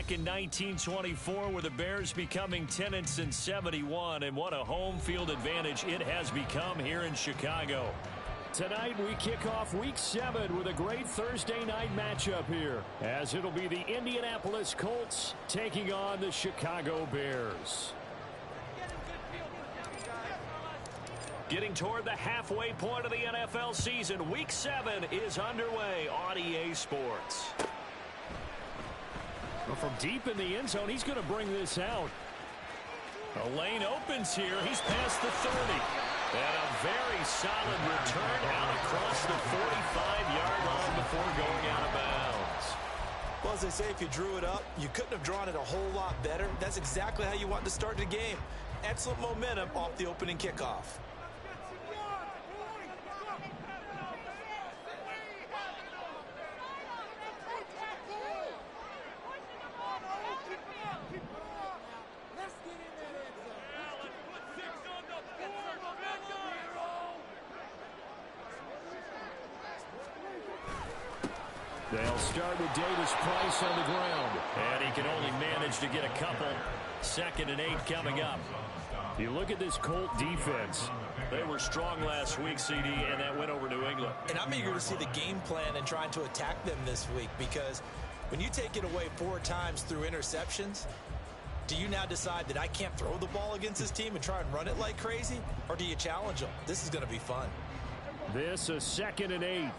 back in 1924 with the Bears becoming 10-71, and what a home field advantage it has become here in Chicago. Tonight we kick off Week 7 with a great Thursday night matchup here, as it'll be the Indianapolis Colts taking on the Chicago Bears. Getting toward the halfway point of the NFL season, Week 7 is underway on EA Sports. Well, from deep in the end zone, he's going to bring this out. A lane opens here. He's past the 30. And a very solid return out across the 45-yard line before going out of bounds. Well, as they say, if you drew it up, you couldn't have drawn it a whole lot better. That's exactly how you want to start the game. Excellent momentum off the opening kickoff. They'll start with Davis Price on the ground. And he can only manage to get a couple. 2nd and 8 coming up. You look at this Colt defense. They were strong last week, CD, and that went over New England. And I'm eager to see the game plan and trying to attack them this week, because when you take it away 4 times through interceptions, do you now decide that I can't throw the ball against this team and try and run it like crazy? Or do you challenge them? This is going to be fun. This a 2nd and 8.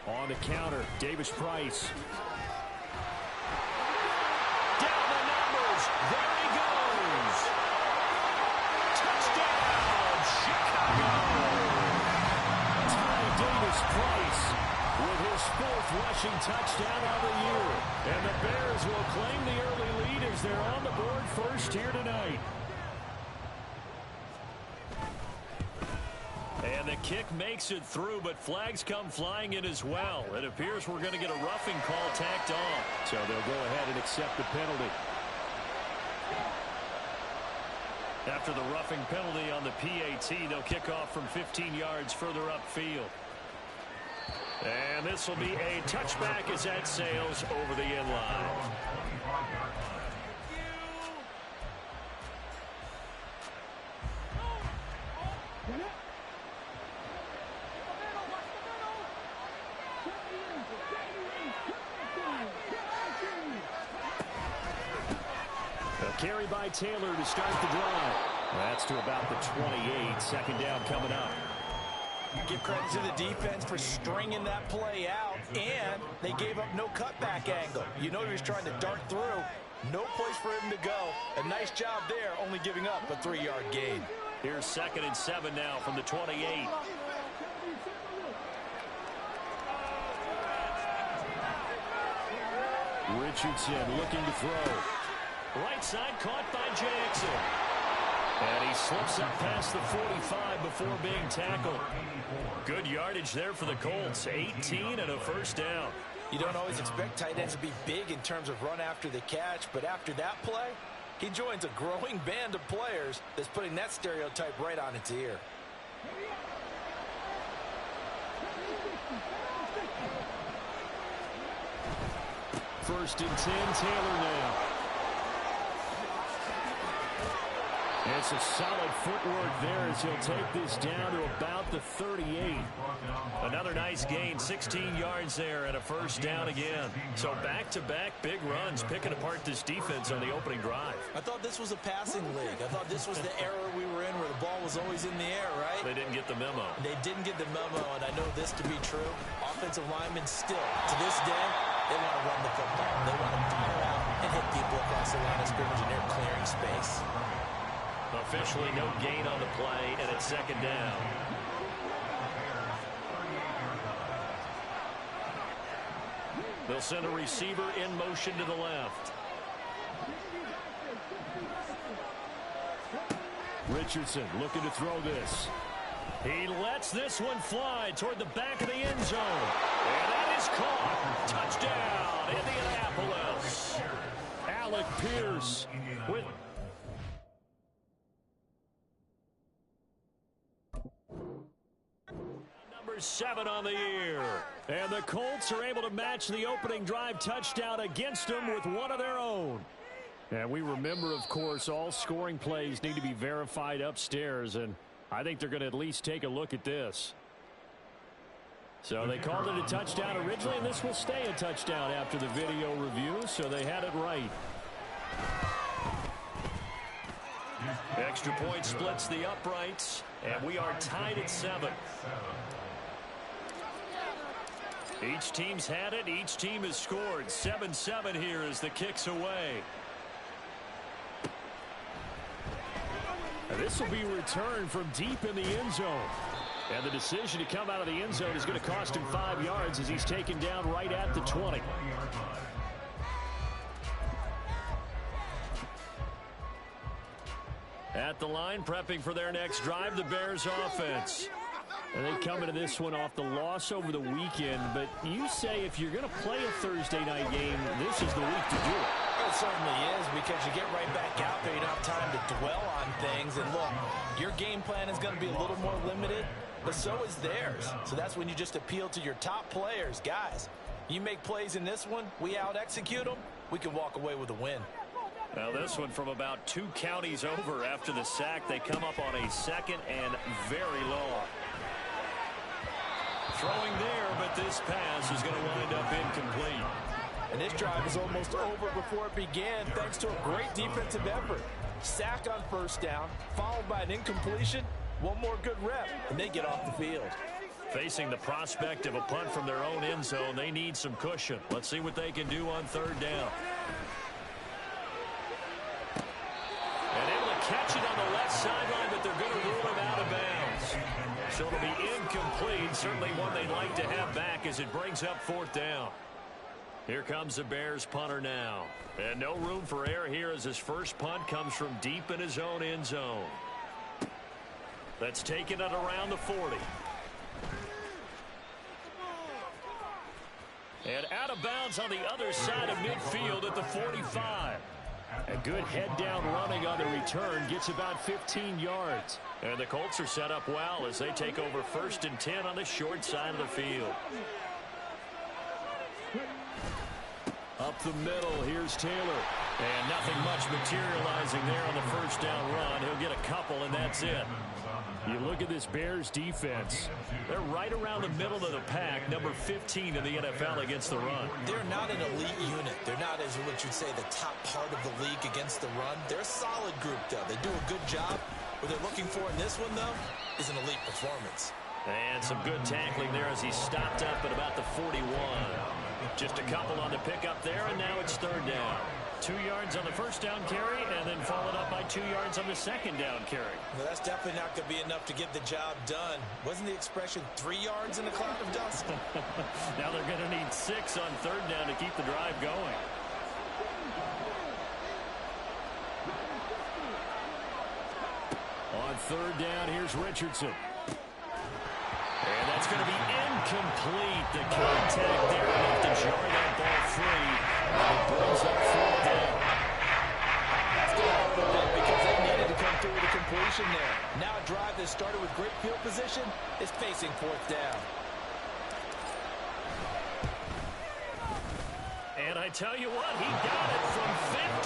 On the counter, Davis Price. Down the numbers. There he goes. Touchdown, Chicago. Ty Davis Price with his 4th rushing touchdown of the year. And the Bears will claim the early lead as they're on the board first here tonight. And the kick makes it through, but flags come flying in as well. It appears we're going to get a roughing call tacked on. So they'll go ahead and accept the penalty. After the roughing penalty on the PAT, they'll kick off from 15 yards further upfield. And this will be a touchback as that sails over the end line. Carry by Taylor to start the drive. That's to about the 28. 2nd down coming up. Give credit to the defense for stringing that play out, and they gave up no cutback angle. You know he was trying to dart through. No place for him to go. A nice job there, only giving up a 3-yard gain. Here's 2nd and 7 now from the 28. Richardson looking to throw. Right side caught by Jackson. And he slips up past the 45 before being tackled. Good yardage there for the Colts. 18 and a 1st down. You don't always expect tight ends to be big in terms of run after the catch, but after that play, he joins a growing band of players that's putting that stereotype right on its ear. 1st and 10, Taylor now. It's a solid footwork there as he'll take this down to about the 38. Another nice gain, 16 yards there and a 1st down again. So back-to-back big runs, picking apart this defense on the opening drive. I thought this was a passing league. I thought this was the era we were in where the ball was always in the air, right? They didn't get the memo. They didn't get the memo, and I know this to be true. Offensive linemen still, to this day, they want to run the football. They want to fire out and hit people across the line of scrimmage, and they're clearing space. Officially no gain on the play, and it's 2nd down. They'll send a receiver in motion to the left. Richardson looking to throw this. He lets this one fly toward the back of the end zone. And that is caught. Touchdown, Indianapolis. Alec Pierce with... number 7 on the year. And the Colts are able to match the opening drive touchdown against them with one of their own. And we remember, of course, all scoring plays need to be verified upstairs, and I think they're going to at least take a look at this. So they called it a touchdown originally, and this will stay a touchdown after the video review, so they had it right. Extra point splits the uprights, and we are tied at 7. Each team's had it. Each team has scored. 7-7 here as the kick's away. And this will be returned from deep in the end zone. And the decision to come out of the end zone is going to cost him 5 yards as he's taken down right at the 20. At the line, prepping for their next drive, the Bears offense. And they come into this one off the loss over the weekend. But you say if you're going to play a Thursday night game, this is the week to do it. It certainly is, because you get right back out there. You don't have time to dwell on things. And look, your game plan is going to be a little more limited, but so is theirs. So that's when you just appeal to your top players. Guys, you make plays in this one, we out-execute them, we can walk away with a win. Now this one from about 2 counties over after the sack. They come up on a 2nd and very long. Throwing there, but this pass is going to wind up incomplete. And this drive is almost over before it began, thanks to a great defensive effort. Sack on first down, followed by an incompletion. One more good rep, and they get off the field. Facing the prospect of a punt from their own end zone, they need some cushion. Let's see what they can do on 3rd down. And able to catch it on the left sideline, but they're going to rule him out of bounds. So it'll be incomplete. Certainly one they'd like to have back as it brings up 4th down. Here comes the Bears punter now. And no room for error here as his first punt comes from deep in his own end zone. That's taken it around the 40. And out of bounds on the other side of midfield at the 45. A good head-down running on the return gets about 15 yards. And the Colts are set up well as they take over 1st and 10 on the short side of the field. Up the middle, here's Taylor. And nothing much materializing there on the 1st down run. He'll get a couple, and that's it. You look at this Bears defense. They're right around the middle of the pack, number 15 in the NFL against the run. They're not an elite unit. They're not, as what you'd say, the top part of the league against the run. They're a solid group, though. They do a good job. What they're looking for in this one, though, is an elite performance. And some good tackling there as he stopped up at about the 41. Just a couple on the pickup there, and now it's 3rd down. 2 yards on the 1st down carry, and then followed up by 2 yards on the 2nd down carry. Well, that's definitely not going to be enough to get the job done. Wasn't the expression 3 yards in a cloud of dust? Now they're going to need 6 on 3rd down to keep the drive going. On 3rd down, here's Richardson. And that's going to be incomplete. The contact there enough to jar that ball free. And it brings up 4th down. That's going to hurt a bit because they needed to come through with a completion there. Now a drive that started with great field position is facing 4th down. And I tell you what, he got it from 58.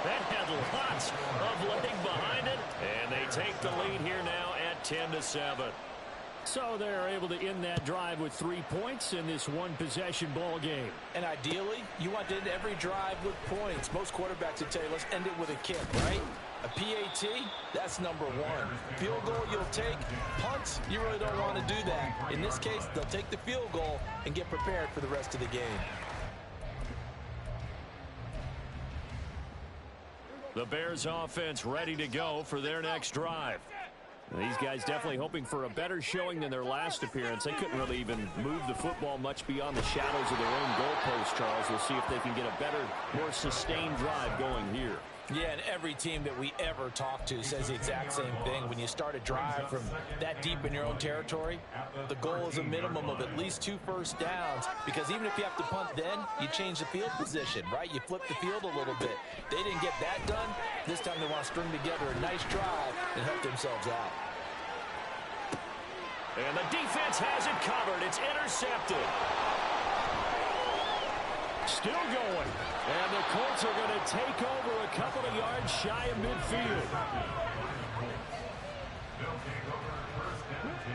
That had lots of leg behind it. And they take the lead here now at 10-7. So they're able to end that drive with 3 points in this one-possession ball game. And ideally, you want to end every drive with points. Most quarterbacks would tell you, let's end it with a kick, right? A PAT, that's number 1. Field goal, you'll take. Punts, you really don't want to do that. In this case, they'll take the field goal and get prepared for the rest of the game. The Bears offense ready to go for their next drive. These guys definitely hoping for a better showing than their last appearance. They couldn't really even move the football much beyond the shadows of their own goalpost, Charles. We'll see if they can get a better, more sustained drive going here. Yeah, and every team that we ever talk to says the exact same thing. When you start a drive from that deep in your own territory, the goal is a minimum of at least 2 first downs, because even if you have to punt then, you change the field position, right? You flip the field a little bit. They didn't get that done. This time they want to string together a nice drive and help themselves out. And the defense has it covered. It's intercepted. Still going. And the Colts are going to take over a couple of yards shy of midfield.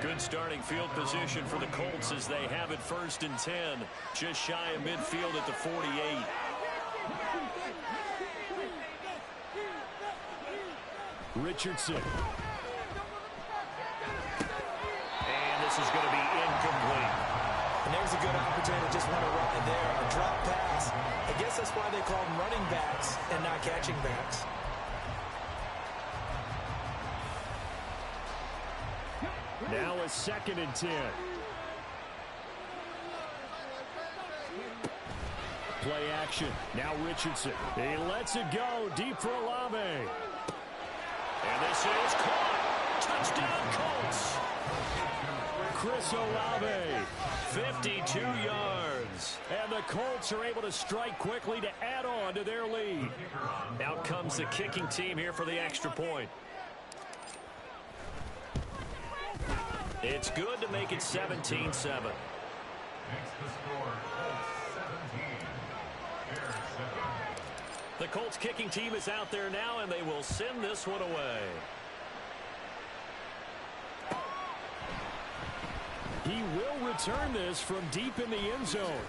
Good starting field position for the Colts as they have it 1st and 10. Just shy of midfield at the 48. Richardson. And this is going to be incomplete. And there's a good opportunity to just want to run in there. A drop pass. I guess that's why they call them running backs and not catching backs. Now a 2nd and 10. Play action. Now Richardson. He lets it go deep for Olave. And this is caught. Touchdown Colts. Chris Olave. 52 yards. And the Colts are able to strike quickly to add on to their lead. Out comes the kicking team here for the extra point. It's good to make it 17-7. The Colts kicking team is out there now, and they will send this one away. He will return this from deep in the end zone.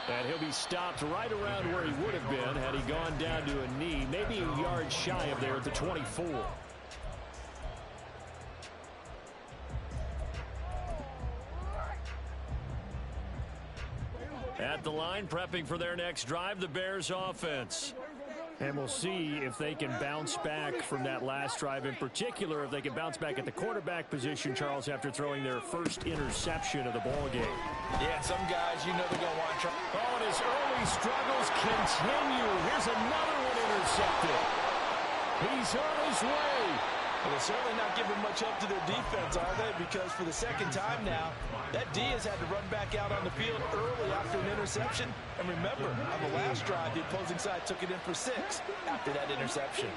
And he'll be stopped right around where he would have been had he gone down to a knee, maybe a yard shy of there at the 24. At the line, prepping for their next drive, the Bears offense. And we'll see if they can bounce back from that last drive. In particular, if they can bounce back at the quarterback position, Charles, after throwing their first interception of the ball game. Yeah, some guys, you know they're going to want to. Oh, and his early struggles continue. Here's another one intercepted. He's on his way. Well, they're certainly not giving much help to their defense, are they? Because for the 2nd time now, that D has had to run back out on the field early after an interception. And remember, on the last drive, the opposing side took it in for 6 after that interception.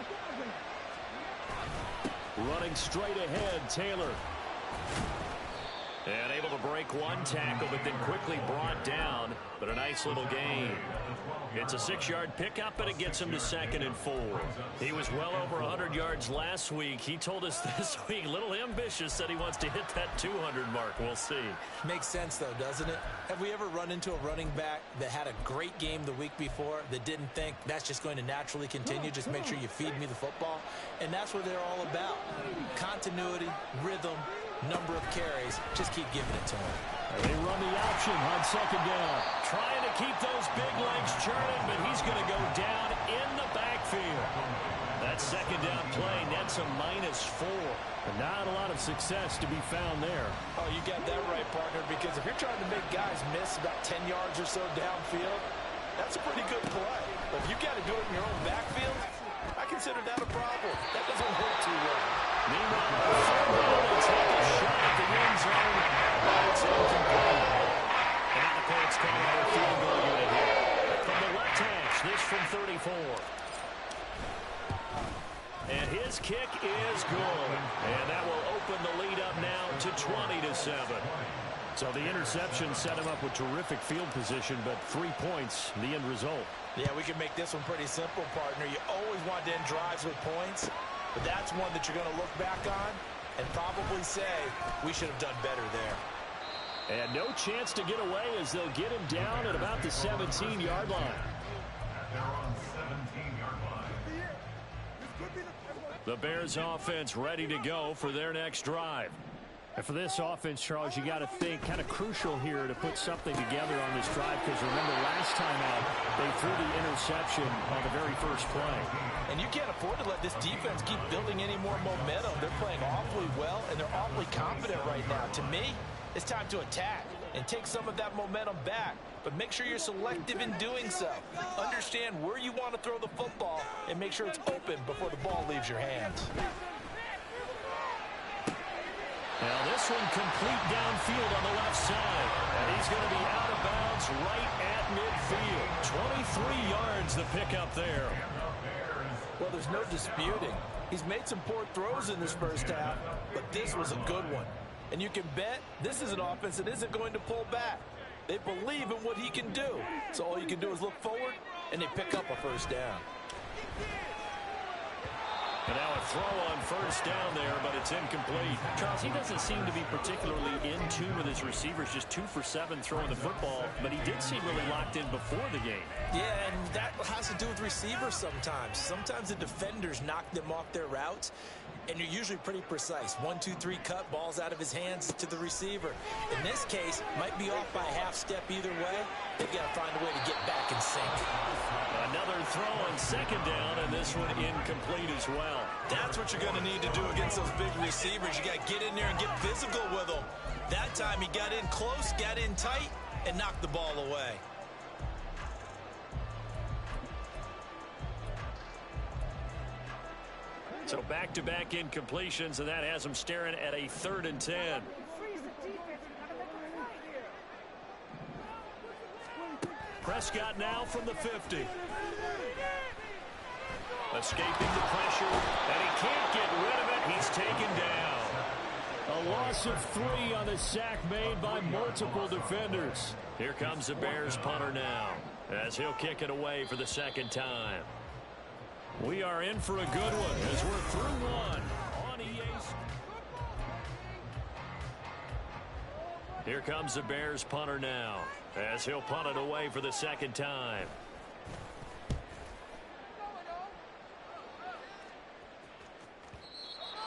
Running straight ahead, Taylor. And able to break one tackle, but then quickly brought down. But a nice little gain. It's a 6-yard pickup, and it gets him to 2nd and 4. He was well over 100 yards last week. He told us this week, a little ambitious, said he wants to hit that 200 mark. We'll see. Makes sense, though, doesn't it? Have we ever run into a running back that had a great game the week before that didn't think that's just going to naturally continue? Just make sure you feed me the football. And that's what they're all about. Continuity, rhythm, number of carries. Just keep giving it to him. They run the option on 2nd down. Trying to keep those big legs churning, but he's going to go down in the backfield. That 2nd down play nets a -4. And not a lot of success to be found there. Oh, you got that right, partner, because if you're trying to make guys miss about 10 yards or so downfield, that's a pretty good play. But if you got to do it in your own backfield, I consider that a problem. That doesn't work too well. Meanwhile, they take a shot at the end zone, but it's incomplete. And now the Colts call their field goal unit here. From the left hash, this from 34. And his kick is good. And that will open the lead up now to 20-7. So the interception set him up with terrific field position, but 3 points, the end result. Yeah, we can make this one pretty simple, partner. You always want to end drives with points, but that's one that you're going to look back on and probably say, we should have done better there. And no chance to get away as they'll get him down at about the 17-yard line. The Bears offense ready to go for their next drive. And for this offense, Charles, you got to think kind of crucial here to put something together on this drive, because remember last time out they threw the interception on the very first play. And you can't afford to let this defense keep building any more momentum. They're playing awfully well, and they're awfully confident right now. To me, it's time to attack and take some of that momentum back. But make sure you're selective in doing so. Understand where you want to throw the football and make sure it's open before the ball leaves your hands. Now this one complete downfield on the left side. And he's going to be out of bounds right at midfield. 23 yards the pickup there. Well, there's no disputing. He's made some poor throws in this first half, but this was a good one. And you can bet this is an offense that isn't going to pull back. They believe in what he can do. So all you can do is look forward, and they pick up a first down. And now a throw on first down there, but it's incomplete. Charles, he doesn't seem to be particularly in tune with his receivers, just 2 for 7 throwing the football, but he did seem really locked in before the game. Yeah, and that has to do with receivers sometimes. Sometimes the defenders knock them off their routes, and you're usually pretty precise. 1, 2, 3 cut, balls out of his hands to the receiver. In this case, might be off by a half step either way. They've got to find a way to get back in sync. Another throw on second down, and this one incomplete as well. That's what you're going to need to do against those big receivers. You got to get in there and get physical with them. That time he got in close, got in tight, and knocked the ball away. So back-to-back incompletions, and that has him staring at a 3rd and 10. Prescott now from the 50. Escaping the pressure, and he can't get rid of it. He's taken down. A loss of 3 on the sack made by multiple defenders. Here comes the Bears punter now, as he'll kick it away for the 2nd time. We are in for a good one as we're through one on EA. Here comes the Bears punter now, as he'll punt it away for the 2nd time.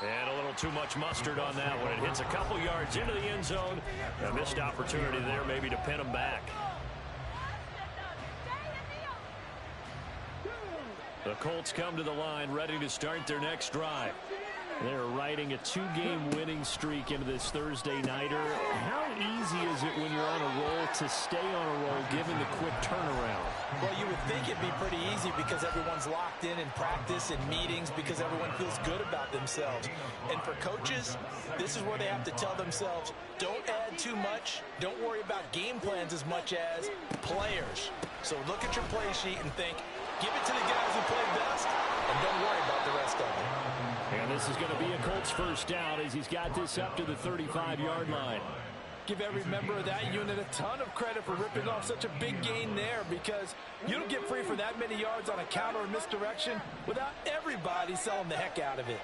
And a little too much mustard on that one. It hits a couple yards into the end zone. A missed opportunity there maybe to pin him back. The Colts come to the line ready to start their next drive. They're riding a 2-game winning streak into this Thursday nighter. How easy is it when you're on a roll to stay on a roll given the quick turnaround? Well, you would think it'd be pretty easy because everyone's locked in practice and meetings because everyone feels good about themselves. And for coaches, this is where they have to tell themselves, don't add too much. Don't worry about game plans as much as players. So look at your play sheet and think, give it to the guys who play best, and don't worry about the rest of it. And this is going to be a Colts first down as he's got this up to the 35-yard line. Give every member of that unit a ton of credit for ripping off such a big gain there because you don't get free for that many yards on a counter or misdirection without everybody selling the heck out of it.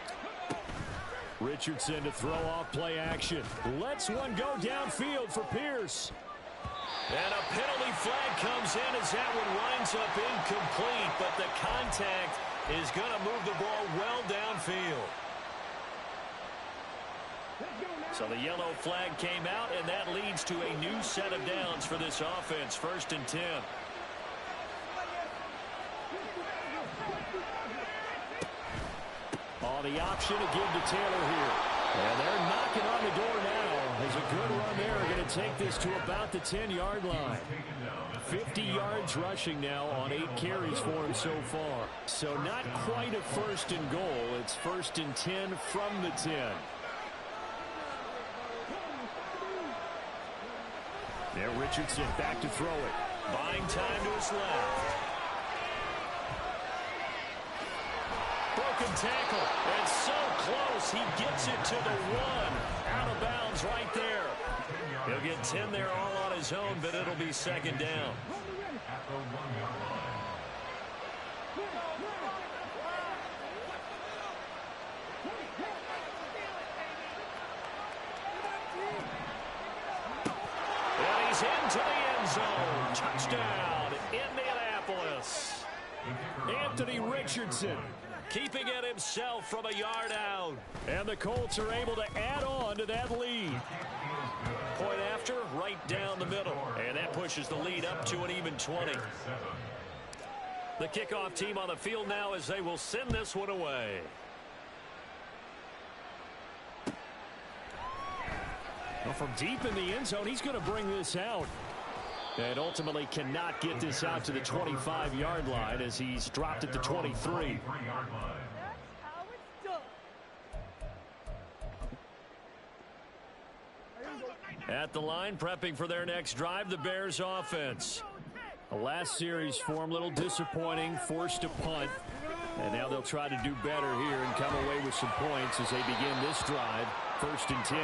Richardson to throw off play action. Lets one go downfield for Pierce. And a penalty flag comes in as that one winds up incomplete, but the contact is going to move the ball well downfield. So the yellow flag came out, and that leads to a new set of downs for this offense. 1st and 10. Oh, the option to give to Taylor here. And they're knocking on the door now. There's a good run there. Going to take this to about the 10-yard line. 50 yards rushing now on 8 carries for him so far. So not quite a 1st and goal. It's 1st and 10 from the 10. There, Richardson back to throw it. Buying time to his left. Broken tackle. And so close. He gets it to the 1. Out of bounds right there. He'll get 10 there all on his own, but it'll be 2nd down. And he's into the end zone. Touchdown, Indianapolis. Anthony Richardson Keeping it himself from a yard out. And the Colts are able to add on to that lead. Point after, right down the middle. And that pushes the lead up to an even 20. The kickoff team on the field now as they will send this one away. Well, from deep in the end zone, he's going to bring this out. And ultimately cannot get this out to the 25-yard line as he's dropped at the 23. At the line, prepping for their next drive, the Bears offense. The last series for him, a little disappointing, forced to punt. And now they'll try to do better here and come away with some points as they begin this drive 1st and 10.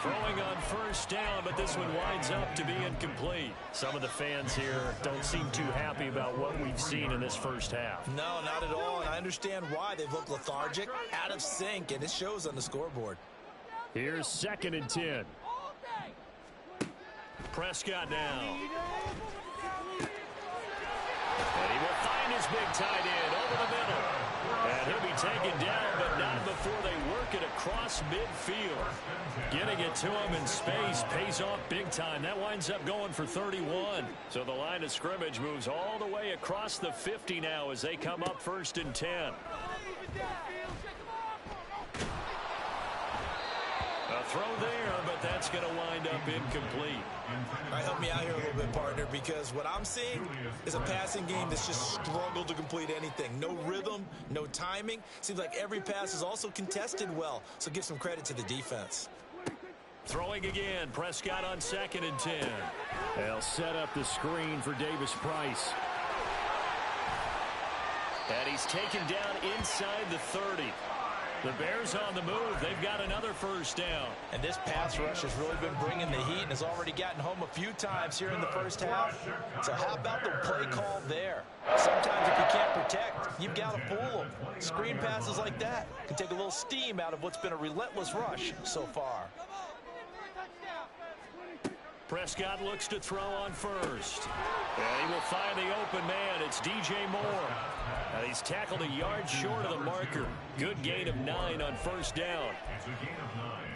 Throwing on first down, but this one winds up to be incomplete. Some of the fans here don't seem too happy about what we've seen in this first half. No, not at all, and I understand why. They've looked lethargic, out of sync, and it shows on the scoreboard. Here's 2nd and 10. Prescott now. And he will find his big tight end over the middle. And he'll be taken down, but not before they work it across midfield. Getting it to him in space pays off big time. That winds up going for 31. So the line of scrimmage moves all the way across the 50 now as they come up 1st and 10. A throw there, but that's going to wind up incomplete. All right, help me out here a little bit, partner, because what I'm seeing is a passing game that's just struggled to complete anything. No rhythm, no timing. Seems like every pass is also contested well, so give some credit to the defense. Throwing again, Prescott on 2nd and 10. They'll set up the screen for Davis Price. And he's taken down inside the 30. The Bears on the move. They've got another first down. And this pass rush has really been bringing the heat and has already gotten home a few times here in the first half. So how about the play call there? Sometimes if you can't protect, you've got to fool them. Screen passes like that can take a little steam out of what's been a relentless rush so far. Prescott looks to throw on first. And he will find the open man. It's DJ Moore. And he's tackled a yard short of the marker. Good gain of 9 on first down.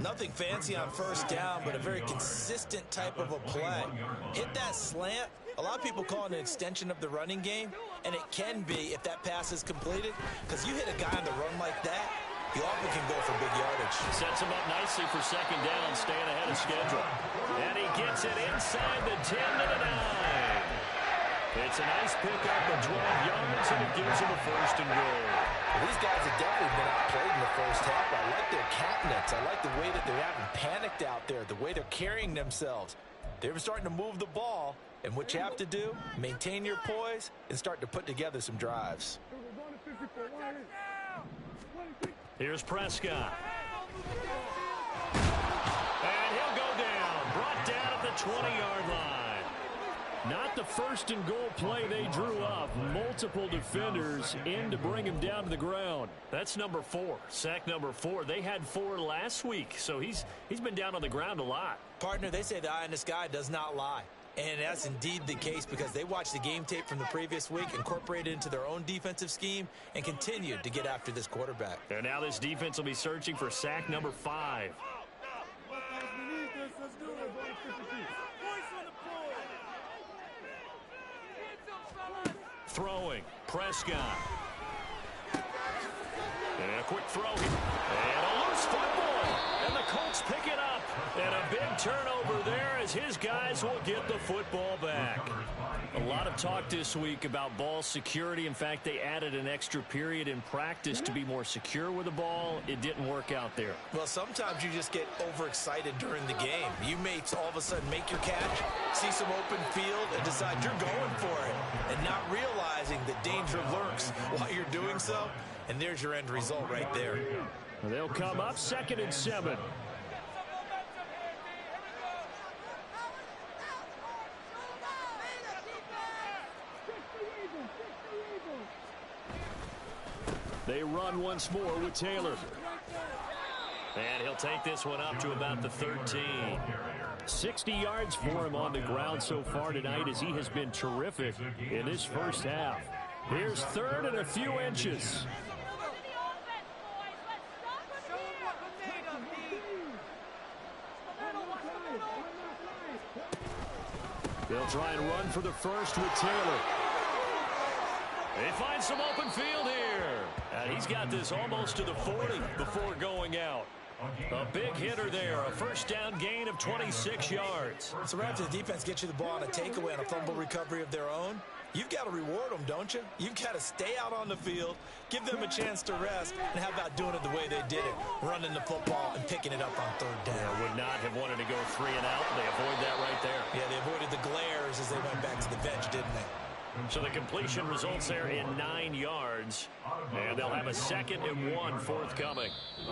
Nothing fancy on first down, but a very consistent type of a play. Hit that slant. A lot of people call it an extension of the running game, and it can be if that pass is completed, because you hit a guy on the run like that, he often can go for big yardage. Sets him up nicely for 2nd down, staying ahead of schedule. And he gets it inside the 10 to the 9. It's a nice pickup of 12 yards, and it gives him a 1st and goal. Well, these guys have definitely been outplayed in the first half. I like their cabinets. I like the way that they're having panicked out there, the way they're carrying themselves. They're starting to move the ball, and what you have to do, maintain your poise and start to put together some drives. Here's Prescott. And he'll go down. Brought down at the 20-yard line. Not the 1st and goal play they drew up. Multiple defenders in to bring him down to the ground. That's number 4. Sack number 4. They had 4 last week, so he's been down on the ground a lot. Partner, they say the eye in the sky does not lie. And that's indeed the case because they watched the game tape from the previous week, incorporated it into their own defensive scheme, and continued to get after this quarterback. And now this defense will be searching for sack number 5. Throwing, Prescott. And a quick throw here. And a loose football. And the Colts pick it up. And a big turnover there as his guys will get the football back. A lot of talk this week about ball security. In fact, they added an extra period in practice to be more secure with the ball. It didn't work out there. Well, sometimes you just get overexcited during the game. You may all of a sudden make your catch, see some open field, and decide you're going for it, and not realizing that danger lurks while you're doing so. And there's your end result right there. They'll come up 2nd and 7. They run once more with Taylor. And he'll take this one up to about the 13. 60 yards for him on the ground so far tonight as he has been terrific in this first half. Here's 3rd and a few inches. They'll try and run for the first with Taylor. They find some open field here. And he's got this almost to the 40 before going out. A big hitter there. A first down gain of 26 yards. So right after the defense gets you the ball on a takeaway and a fumble recovery of their own, you've got to reward them, don't you? You've got to stay out on the field, give them a chance to rest, and how about doing it the way they did it, running the football and picking it up on 3rd down. Yeah, would not have wanted to go 3 and out. They avoid that right there. Yeah, they avoided the glares as they went back to the bench, didn't they? So the completion results there in 9 yards. And they'll have a 2nd and 1 forthcoming.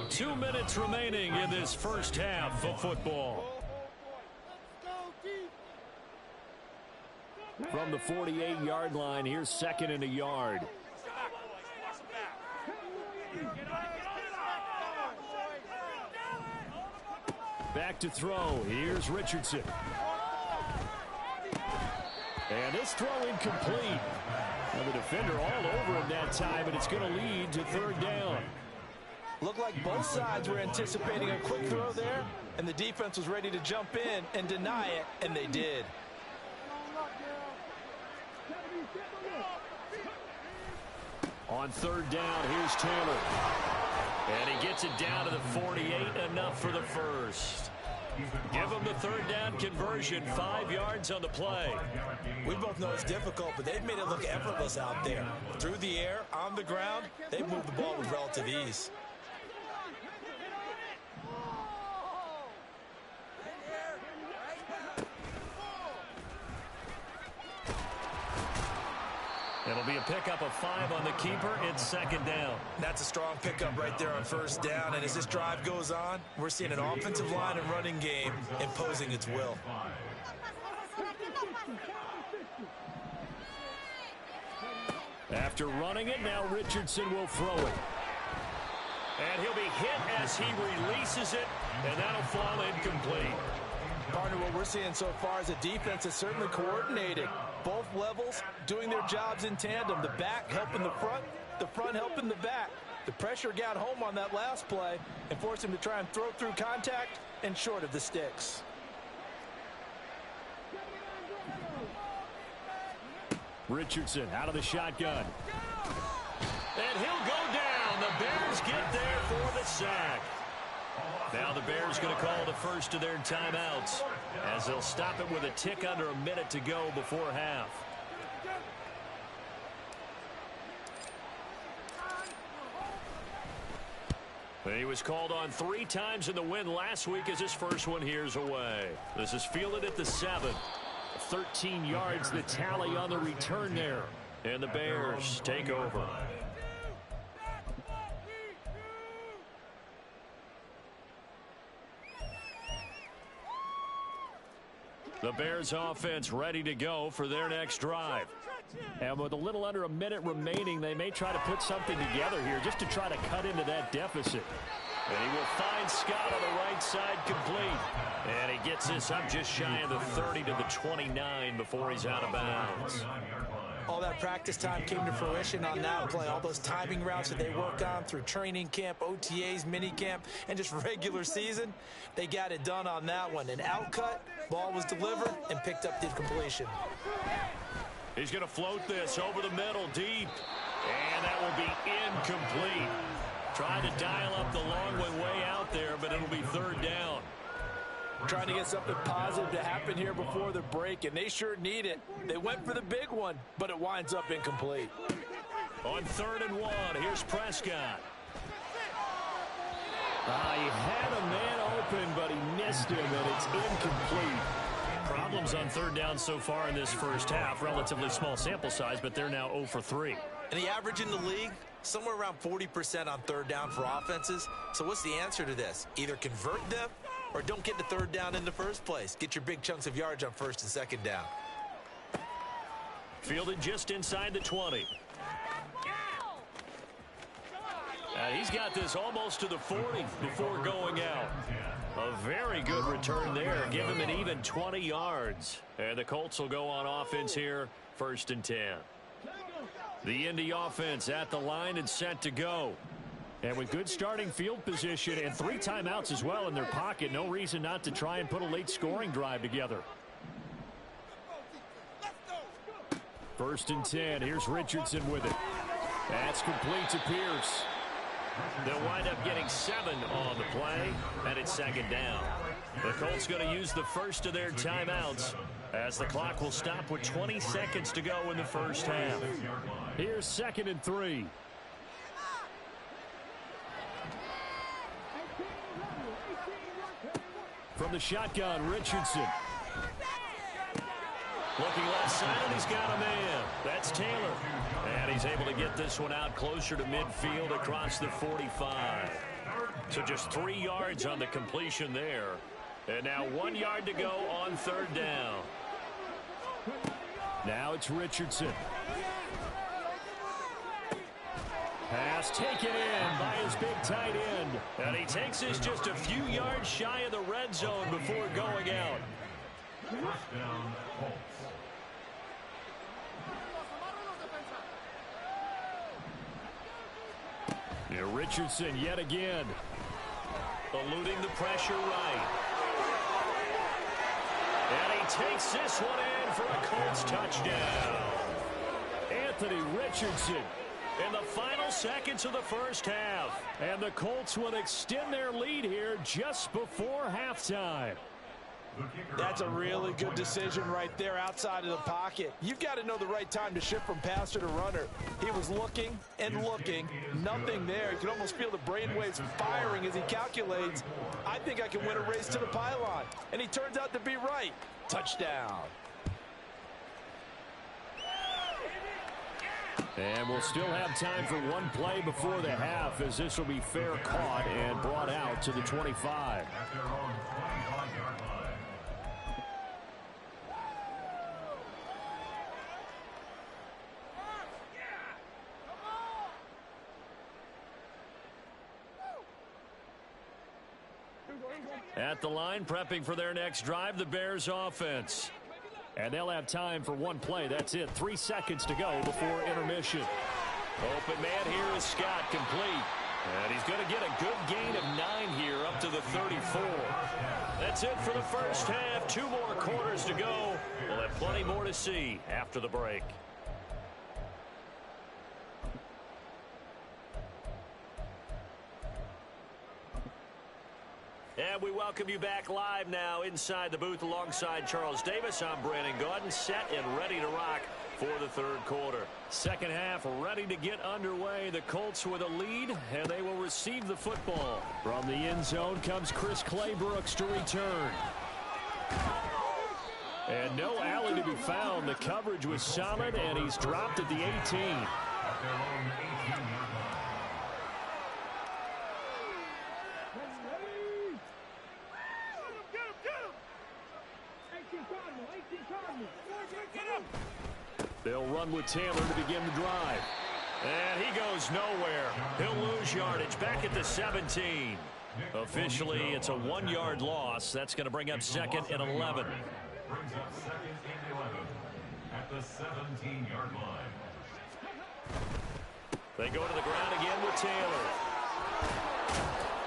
2 minutes remaining in this first half of football. From the 48-yard line, here's 2nd and a yard. Back to throw. Here's Richardson. And this throw incomplete. Now the defender all over him that time, and it's going to lead to 3rd down. Looked like both sides were anticipating a quick throw there, and the defense was ready to jump in and deny it, and they did. On 3rd down, here's Taylor. And he gets it down to the 48, enough for the first. Give him the 3rd down conversion, 5 yards on the play. We both know it's difficult, but they've made it look effortless out there. Through the air, on the ground, they've moved the ball with relative ease. It'll be a pickup of 5 on the keeper. It's 2nd down. That's a strong pickup right there on 1st down. And as this drive goes on, we're seeing an offensive line and running game imposing its will. After running it, now Richardson will throw it. And he'll be hit as he releases it, and that'll fall incomplete. Partner, what we're seeing so far is a defense that's certainly coordinated. Both levels doing their jobs in tandem. The back helping the front helping the back. The pressure got home on that last play and forced him to try and throw through contact and short of the sticks. Richardson out of the shotgun. And he'll go down. The Bears get there for the sack. Now the Bears going to call the first of their timeouts as they'll stop it with a tick under a minute to go before half. He was called on 3 times in the win last week as his first one here's away. This is fielded at the 7. 13 yards the tally on the return there. And the Bears take over. The Bears offense ready to go for their next drive. And with a little under a minute remaining, they may try to put something together here just to try to cut into that deficit. And he will find Scott on the right side complete. And he gets this up just shy of the 30 to the 29 before he's out of bounds. All that practice time came to fruition on that play. All those timing routes that they work on through training camp, OTAs, minicamp, and just regular season, they got it done on that one. An outcut, ball was delivered, and picked up the completion. He's going to float this over the middle deep. And that will be incomplete. Trying to dial up the long one way out there, but it'll be 3rd down. Trying to get something positive to happen here before the break, and they sure need it. They went for the big one, but it winds up incomplete. On 3rd and 1, here's Prescott. He had a man open, but he missed him, and it's incomplete. Problems on 3rd down so far in this first half. Relatively small sample size, but they're now 0 for 3. And the average in the league, somewhere around 40% on 3rd down for offenses. So what's the answer to this? Either convert them or don't get the 3rd down in the first place. Get your big chunks of yards on 1st and 2nd down. Fielded just inside the 20. He's got this almost to the 40 before going out. A very good return there. Give him an even 20 yards. And the Colts will go on offense here, 1st and 10. The Indy offense at the line and set to go. And with good starting field position and 3 timeouts as well in their pocket, no reason not to try and put a late scoring drive together. 1st and 10. Here's Richardson with it. That's complete to Pierce. They'll wind up getting 7 on the play, and it's 2nd down. The Colts going to use the first of their timeouts as the clock will stop with 20 seconds to go in the first half. Here's 2nd and 3. From the shotgun, Richardson. Looking left side, and he's got a man. That's Taylor. And he's able to get this one out closer to midfield across the 45. So just 3 yards on the completion there. And now 1 yard to go on third down. Now it's Richardson. Pass taken in by his big tight end. And he takes this just a few yards shy of the red zone before going out. First down, Colts. Here Richardson yet again. Eluding the pressure right. And he takes this one in for a Colts touchdown. Anthony Richardson in the final seconds of the first half. And the Colts will extend their lead here just before halftime. That's a really good decision right there outside of the pocket. You've got to know the right time to shift from passer to runner. He was looking and looking. Nothing there. You can almost feel the brainwaves firing as he calculates, I think I can win a race to the pylon. And he turns out to be right. Touchdown. And we'll still have time for one play before the half, as this will be fair caught and brought out to the 25. At their own 25-yard line. At the line, prepping for their next drive, the Bears offense. And they'll have time for one play. That's it. 3 seconds to go before intermission. Open man here is Scott, complete. And he's going to get a good gain of 9 here up to the 34. That's it for the first half. 2 more quarters to go. We'll have plenty more to see after the break. And we welcome you back live now inside the booth alongside Charles Davis. I'm Brandon Gaudin, set and ready to rock for the third quarter. Second half ready to get underway. The Colts with a lead, and they will receive the football. From the end zone comes Chris Claybrooks to return. And no alley to be found. The coverage was solid, and he's dropped at the 18. At their own 18-yard line. They'll run with Taylor to begin the drive. And he goes nowhere. He'll lose yardage back at the 17. Officially, it's a 1-yard loss. That's going to bring up second and 11. Brings up second and 11 at the 17-yard line. They go to the ground again with Taylor.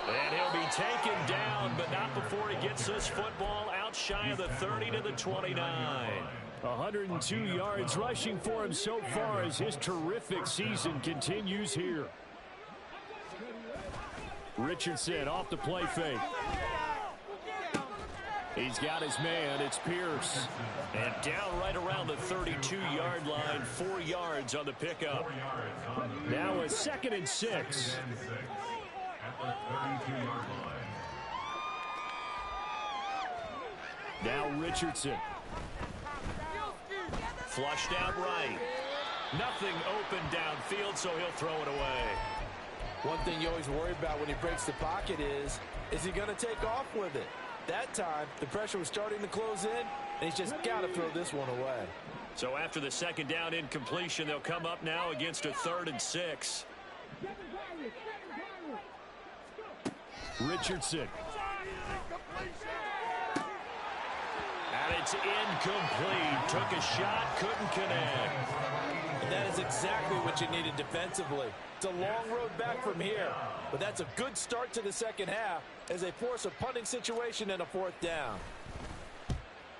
And he'll be taken down, but not before he gets this football out shy of the 30 to the 29. 102 yards rushing for him so far as his terrific season continues here. Richardson off the play fake. He's got his man. It's Pierce. And down right around the 32-yard line. 4 yards on the pickup. Now a 2nd and 6. At the 32-yard line. Now Richardson. Flushed out right. Nothing open downfield, so he'll throw it away. One thing you always worry about when he breaks the pocket is he going to take off with it? That time, the pressure was starting to close in, and he's just got to throw this one away. So after the second down incompletion, they'll come up now against a 3rd and 6. Richardson. And it's incomplete. Took a shot, couldn't connect. And that is exactly what you needed defensively. It's a long road back from here, but that's a good start to the second half as they force a punting situation and a 4th down.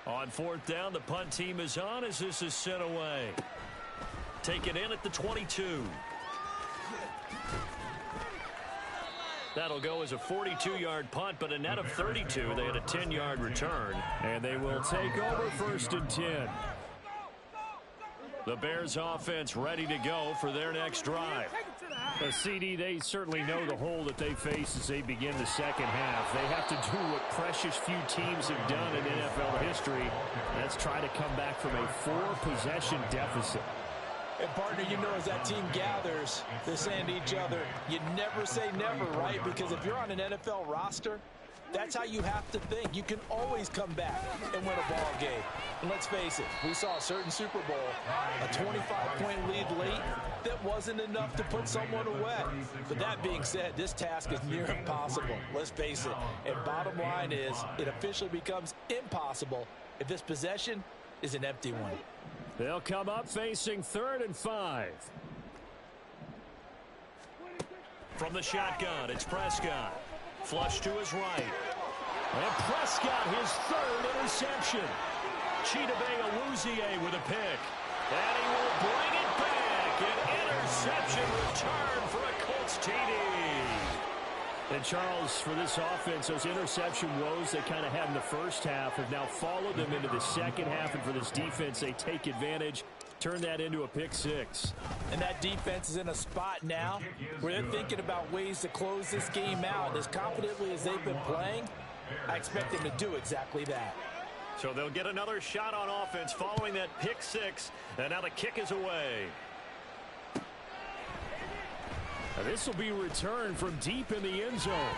On 4th down, the punt team is on as this is sent away. Taken in at the 22. That'll go as a 42-yard punt, but a net of 32. They had a 10-yard return. And they will take over 1st and 10. The Bears offense ready to go for their next drive. CD, they certainly know the hole that they face as they begin the second half. They have to do what precious few teams have done in NFL history. That's try to come back from a 4-possession deficit. And, partner, you know, as that team gathers, they're saying to each other, you never say never, right? Because if you're on an NFL roster, that's how you have to think. You can always come back and win a ball game. And let's face it, we saw a certain Super Bowl, a 25-point lead late that wasn't enough to put someone away. But that being said, this task is near impossible. Let's face it. And bottom line is, it officially becomes impossible if this possession is an empty one. They'll come up facing 3rd and 5. From the shotgun, it's Prescott. Flush to his right. And Prescott, his 3rd interception. Chidobe Awuzie with a pick. And he will bring it back. An interception return for a Colts TD. And, Charles, for this offense, those interception woes they kind of had in the first half have now followed them into the second half. And for this defense, they take advantage, turn that into a pick 6. And that defense is in a spot now where they're thinking about ways to close this game out. As confidently as they've been playing, I expect them to do exactly that. So they'll get another shot on offense following that pick 6. And now the kick is away. Now this will be returned from deep in the end zone.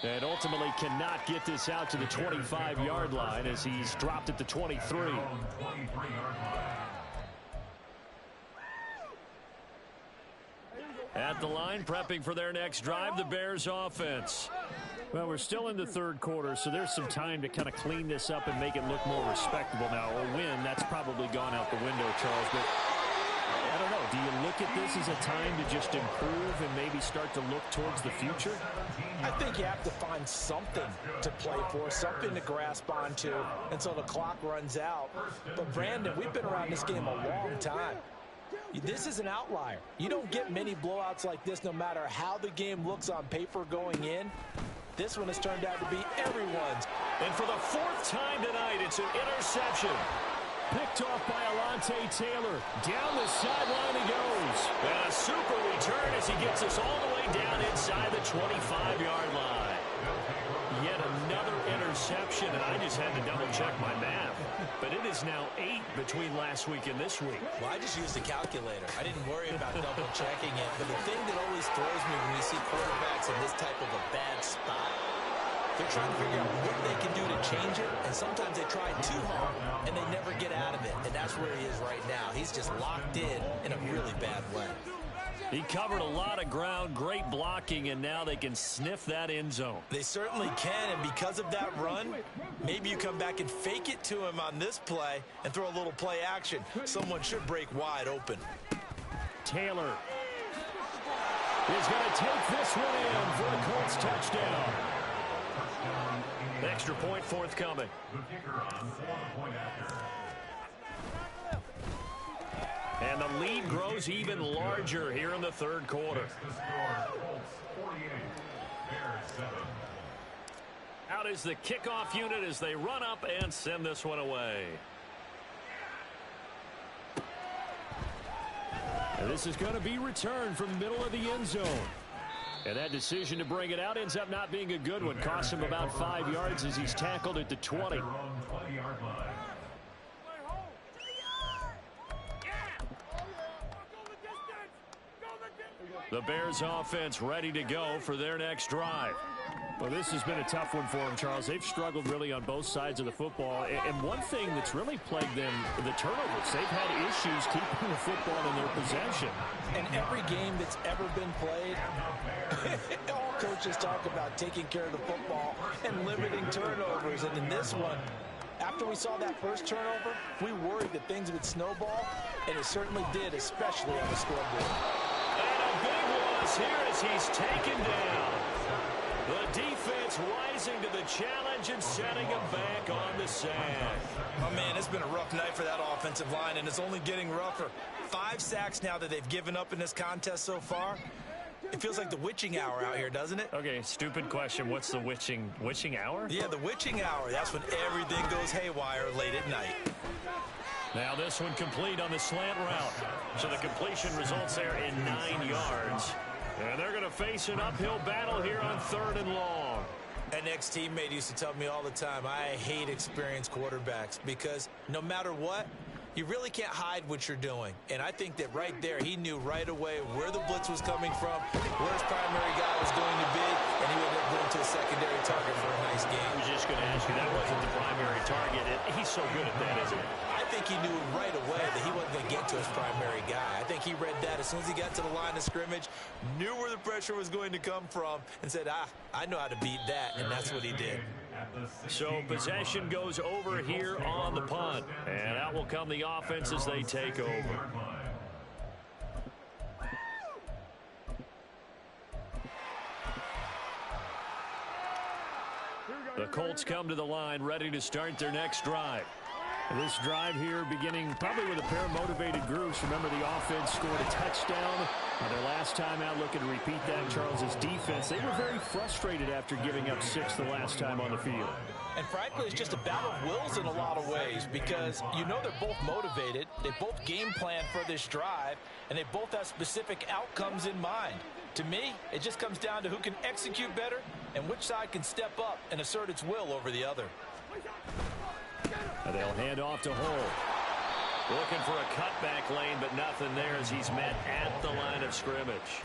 And ultimately cannot get this out to the 25-yard line as he's dropped at the 23. At the line, prepping for their next drive, the Bears offense. Well, we're still in the third quarter, so there's some time to kind of clean this up and make it look more respectable now. A win, that's probably gone out the window, Charles. But I don't know. Do you look at this as a time to just improve and maybe start to look towards the future? I think you have to find something to play for, something to grasp onto until the clock runs out. But, Brandon, we've been around this game a long time. This is an outlier. You don't get many blowouts like this no matter how the game looks on paper going in. This one has turned out to be everyone's. And for the 4th time tonight, it's an interception. Picked off by Alontae Taylor. Down the sideline he goes. And a super return as he gets us all the way down inside the 25-yard line. Yet another interception, and I just had to double-check my math. But it is now 8 between last week and this week. Well, I just used a calculator. I didn't worry about double-checking it. But the thing that always throws me when we see quarterbacks in this type of a bad spot, they're trying to figure out what they can do to change it, and sometimes they try too hard, and they never get out of it. And that's where he is right now. He's just locked in a really bad way. He covered a lot of ground, great blocking, and now they can sniff that end zone. They certainly can, and because of that run, maybe you come back and fake it to him on this play and throw a little play action. Someone should break wide open. Taylor is going to take this one in for a Colts touchdown. Extra point forthcoming. And the lead grows even larger here in the third quarter. Out is the kickoff unit as they run up and send this one away. And this is going to be returned from the middle of the end zone. And that decision to bring it out ends up not being a good one. Costs him about 5 yards as he's tackled at the 20. The Bears offense ready to go for their next drive. Well, this has been a tough one for them, Charles. They've struggled really on both sides of the football. And one thing that's really plagued them, the turnovers. They've had issues keeping the football in their possession. And every game that's ever been played, all coaches talk about taking care of the football and limiting turnovers. And in this one, after we saw that first turnover, we worried that things would snowball, and it certainly did, especially on the scoreboard. And a big loss here as he's taken down. The defense rising to the challenge and setting him back on the sand. Oh, man, it's been a rough night for that offensive line, and it's only getting rougher. 5 sacks now that they've given up in this contest so far. It feels like the witching hour out here, doesn't it? Okay, stupid question. What's the witching hour? Yeah, the witching hour. That's when everything goes haywire late at night. Now this one complete on the slant route. So the completion results there in 9 yards. And they're going to face an uphill battle here on 3rd and long. An ex-teammate used to tell me all the time, I hate experienced quarterbacks because no matter what, you really can't hide what you're doing. And I think that right there, he knew right away where the blitz was coming from, where his primary guy was going to be, and he would end up going to a secondary target for a nice game. I was just going to ask you, that wasn't the primary target. He's so good at that, isn't he? I think he knew right away that he wasn't going to get to his primary guy. I think he read that as soon as he got to the line of scrimmage, knew where the pressure was going to come from, and said, I know how to beat that, and that's what he did. So possession goes over here on the punt, and out will come the offense as they take over. The Colts come to the line ready to start their next drive. This drive here beginning probably with a pair of motivated groups. Remember, the offense scored a touchdown. Their last time out, looking to repeat that. Charles's defense, they were very frustrated after giving up 6 the last time on the field. And frankly, it's just a battle of wills in a lot of ways because you know they're both motivated. They both game plan for this drive, and they both have specific outcomes in mind. To me, it just comes down to who can execute better and which side can step up and assert its will over the other. They'll hand off to Hull. Looking for a cutback lane, but nothing there as he's met at the line of scrimmage.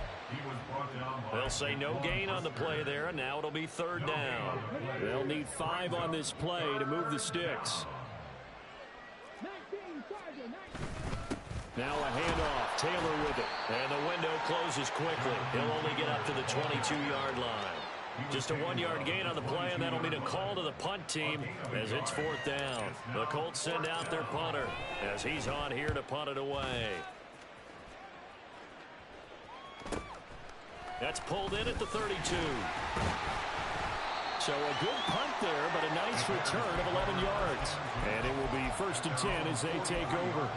They'll say no gain on the play there, and now it'll be 3rd down. They'll need 5 on this play to move the sticks. Now a handoff. Taylor with it. And the window closes quickly. He'll only get up to the 22-yard line. Just a 1-yard gain on the play, and that'll mean a call to the punt team as it's 4th down. The Colts send out their punter as he's on here to punt it away. That's pulled in at the 32. So a good punt there, but a nice return of 11 yards. And it will be 1st and 10 as they take over.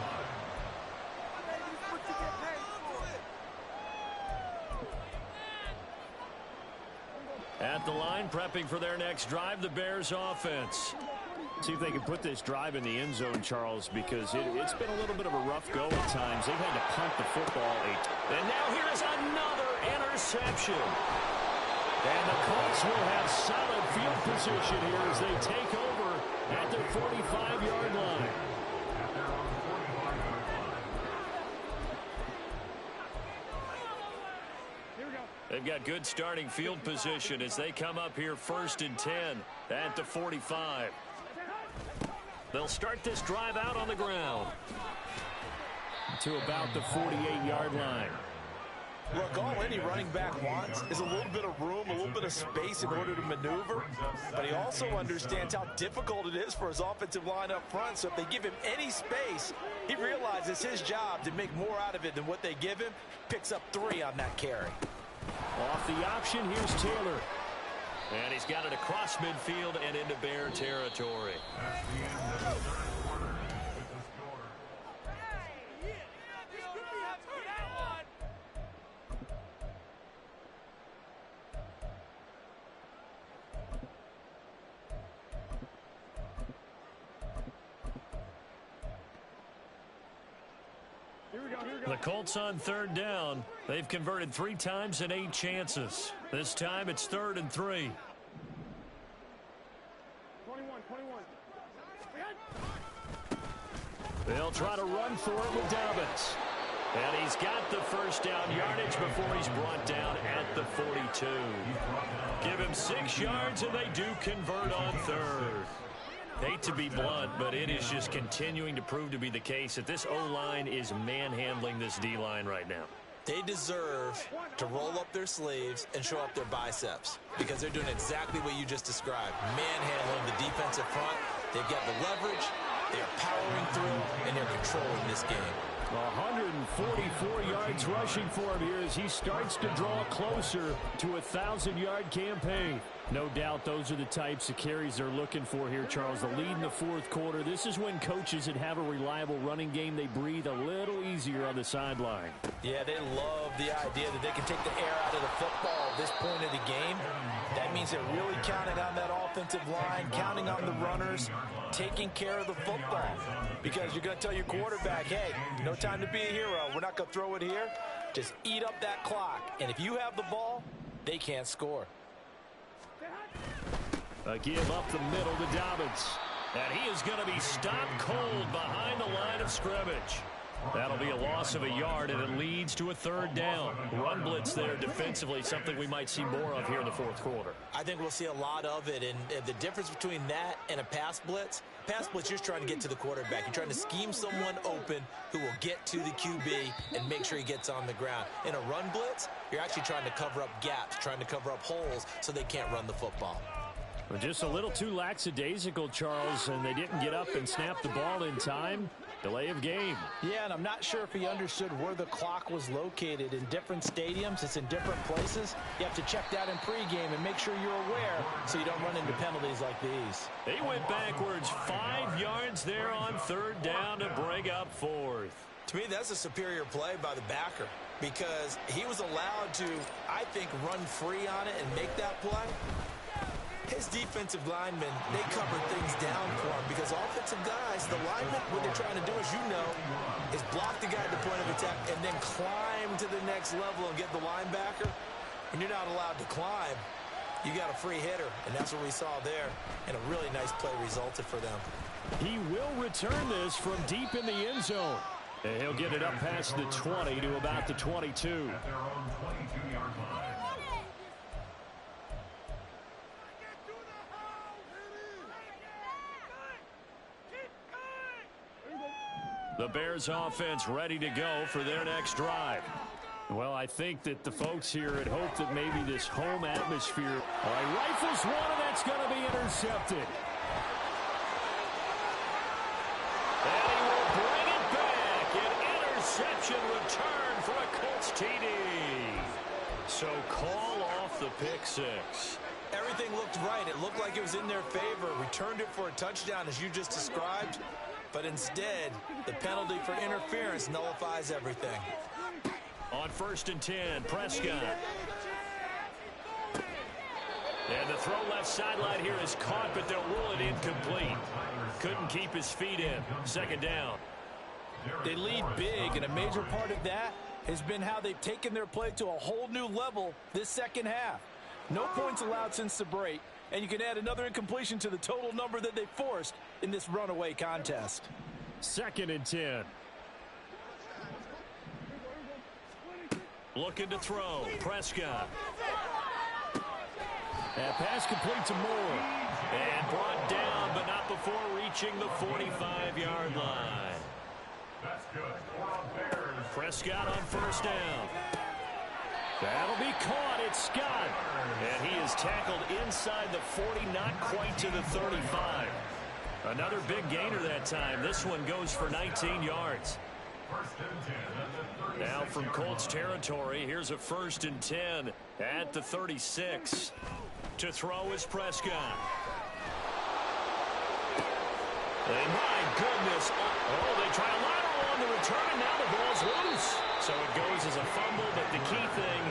At the line, prepping for their next drive, the Bears offense. See if they can put this drive in the end zone, Charles, because it's been a little bit of a rough go at times. They've had to punt the football. And now here is another interception. And the Colts will have solid field position here as they take over at their 45-yard line. They've got good starting field position as they come up here 1st and 10 at the 45. They'll start this drive out on the ground to about the 48-yard line. Look, all any running back wants is a little bit of room, a little bit of space in order to maneuver. But he also understands how difficult it is for his offensive line up front. So if they give him any space, he realizes his job to make more out of it than what they give him. Picks up 3 on that carry. Off the option, here's Taylor. And he's got it across midfield and into Bear territory. The Colts on 3rd down. They've converted 3 times in 8 chances. This time it's 3rd and 3. 21. They'll try to run for it with Dobbins. And he's got the 1st down yardage before he's brought down at the 42. Give him 6 yards and they do convert on 3rd. Hate to be blunt, but it is just continuing to prove to be the case that this O-line is manhandling this D-line right now. They deserve to roll up their sleeves and show up their biceps because they're doing exactly what you just described. Manhandling the defensive front. They've got the leverage. They're powering through, and they're controlling this game. 144 yards rushing for him here as he starts to draw closer to a 1,000-yard campaign. No doubt those are the types of carries they're looking for here, Charles. The lead in the 4th quarter. This is when coaches that have a reliable running game, they breathe a little easier on the sideline. Yeah, they love the idea that they can take the air out of the football at this point of the game. That means they're really counting on that offensive line, counting on the runners, taking care of the football. Because you're going to tell your quarterback, hey, no time to be a hero. We're not going to throw it here. Just eat up that clock. And if you have the ball, they can't score. A give up the middle to Dobbins. And he is going to be stopped cold behind the line of scrimmage. That'll be a loss of a yard, and it leads to a third down. Run blitz there defensively, something we might see more of here in the fourth quarter. I think we'll see a lot of it, and the difference between that and a pass blitz, you're just trying to get to the quarterback. You're trying to scheme someone open who will get to the QB and make sure he gets on the ground. In a run blitz, you're actually trying to cover up gaps, trying to cover up holes so they can't run the football. Just a little too lackadaisical, Charles, and they didn't get up and snap the ball in time. Delay of game. Yeah, and I'm not sure if he understood where the clock was located. In different stadiums, it's in different places. You have to check that in pregame and make sure you're aware so you don't run into penalties like these. They went backwards 5 yards there on third down to bring up fourth. To me, that's a superior play by the backer because he was allowed to, I think, run free on it and make that play. His defensive linemen, they covered things down for him because offensive guys, the linemen, what they're trying to do, as you know, is block the guy at the point of attack and then climb to the next level and get the linebacker. When you're not allowed to climb, you got a free hitter, and that's what we saw there, and a really nice play resulted for them. He will return this from deep in the end zone. And he'll get it up past the 20 to about the 22. At their own 22-yard line. The Bears offense ready to go for their next drive. Well, I think that the folks here had hoped that maybe this home atmosphere. All right, rifles one, and that's going to be intercepted. And he will bring it back. An interception return for a Colts TD. So call off the pick six. Everything looked right. It looked like it was in their favor. Returned it for a touchdown, as you just described. But instead, the penalty for interference nullifies everything. On 1st and 10, Prescott. And the throw left sideline here is caught, but they'll rule it incomplete. Couldn't keep his feet in. Second down. They lead big, and a major part of that has been how they've taken their play to a whole new level this second half. No points allowed since the break, and you can add another incompletion to the total number that they forced in this runaway contest. 2nd and 10. Looking to throw. Prescott. That pass complete to Moore. And brought down, but not before reaching the 45-yard line. That's good. 4 on Bears. Prescott on 1st down. That'll be caught. It's Scott. And he is tackled inside the 40, not quite to the 35. Another big gainer that time. This one goes for 19 yards. 1st and 10 at the 36. Now from Colts territory, here's a 1st and 10 at the 36. To throw is Prescott. And my goodness. Oh, they try a lateral on the return. Now the ball's loose. So it goes as a fumble, but the key thing,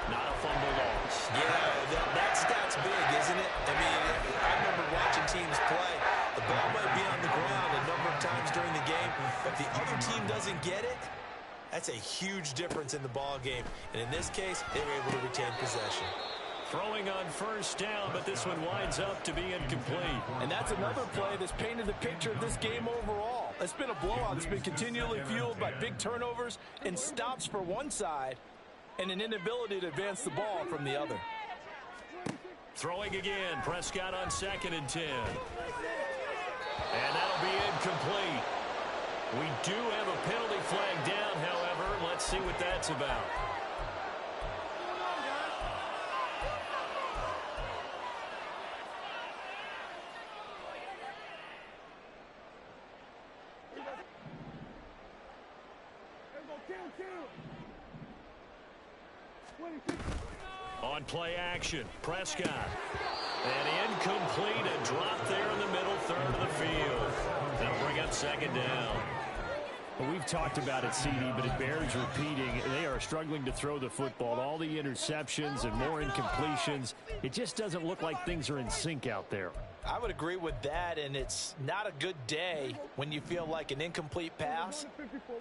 not a fumble loss. Yeah, that stat's big, isn't it? I mean, I remember watching teams play. The ball might be on the ground a number of times during the game, but if the other team doesn't get it, that's a huge difference in the ball game. And in this case, they were able to retain possession. Throwing on 1st down, but this one winds up to be incomplete. And that's another play that's painted the picture of this game overall. It's been a blowout. It's been continually fueled by big turnovers and stops for one side and an inability to advance the ball from the other. Throwing again, Prescott on 2nd and 10. And that'll be incomplete. We do have a penalty flag down, however. Let's see what that's about. On play action, Prescott. And incomplete, a drop there in the middle third of the field. They'll bring up 2nd down. Well, we've talked about it, CD, but it bears repeating. They are struggling to throw the football. All the interceptions and more incompletions. It just doesn't look like things are in sync out there. I would agree with that, and it's not a good day when you feel like an incomplete pass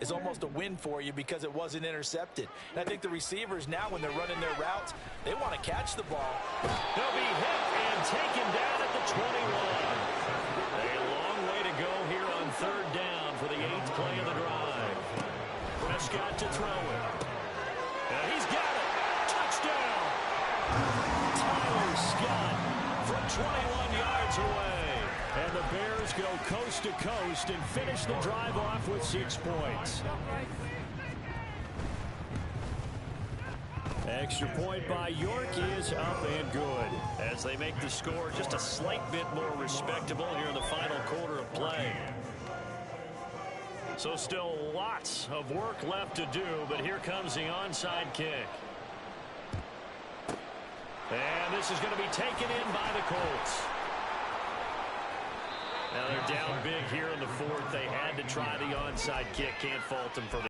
is almost a win for you because it wasn't intercepted. And I think the receivers now, when they're running their routes, they want to catch the ball. They'll be hit and taken down at the 21. A long way to go here on third down for the 8th play of the drive. Prescott to throw it. And he's got it. Touchdown. Tyler Scott from 21 yards away. And the Bears go coast to coast and finish the drive off with 6 points. Extra point by York is up and good as they make the score just a slight bit more respectable here in the final quarter of play. So still lots of work left to do, but here comes the onside kick. And this is going to be taken in by the Colts. Now they're down big here in the 4th. They had to try the onside kick. Can't fault them for